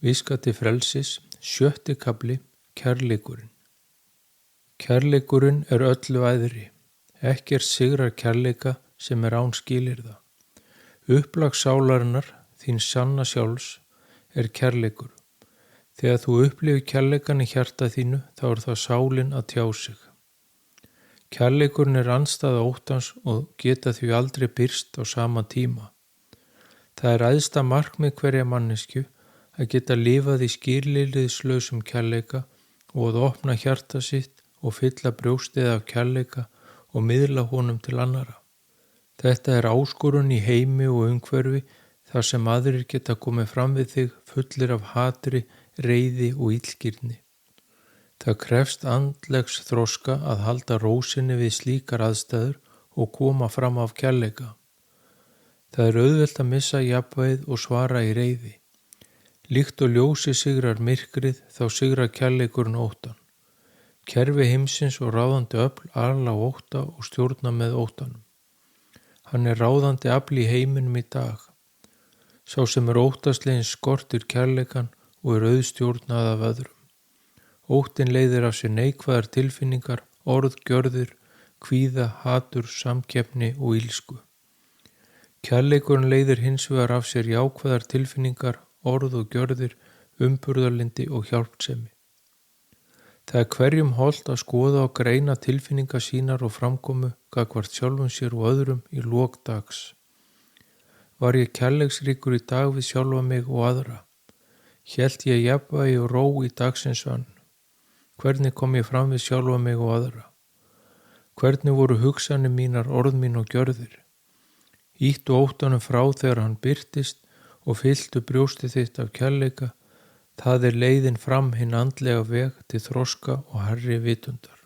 Viska til frelsis, 7. kafli, kærleikurinn. Kærleikurinn er öllu æðri. Ekkert sigrar kærleika sem er án skilyrða. Upplag sálarinnar, þín sanna sjálfs, er kærleikur. Þegar þú upplifir kærleikan í hjarta þínu, þá er það sálin að tjá sig. Kærleikurinn er andstæða óttans og geta því aldrei birst á sama tíma. Það er æðsta markmið hverja manneskju að geta lifað í skilyrðislausum kærleika og að opna hjarta sitt og fylla brjóstið af kærleika og miðla honum til annara. Þetta er áskorun í heimi og umhverfi þar sem aðrir geta komið fram við þig fullir af hatri, reiði og illgirni. Það krefst andlegs þroska að halda ró sinni við slíkar aðstæður og koma fram af kærleika. Það er auðvelt að missa jafnvægið og svara í reiði. Líkt og ljósi sigrar myrkrið, þá sigrar kærleikurinn óttann. Kerfi heimsins og ráðandi öfl ala á ótta og stjórna með óttanum. Hann er ráðandi afl í heiminum í dag. Sá sem er óttaslegin skortir kærleikan og er auðstjórnað af öðrum. Óttinn leiðir af sér neikvæðar tilfinningar, orð, gjörðir, kvíða, hatur, samkeppni og illsku. Kærleikurinn leiðir hins vegar af sér jákvæðar tilfinningar, orð og gjörðir, umburðarlyndi og hjálpsemi. Það er hverjum hollt að skoða og greina tilfinningar sínar og framkomu gagnvart sjálfum sér og öðrum í lok dags. Var ég kærleiksríkur í dag við sjálfa mig og aðra? Hélt ég jafnvægi og ró í dagsins önn? Hvernig kom ég fram við sjálfa mig og aðra? Hvernig voru hugsanir mínar, orð mín og gjörðir? Ýttu óttanum frá þegar hann birtist og fylltu brjóstið þitt af kærleika. Það er leiðin fram hinn andlega veg til þroska og hærri vitundar.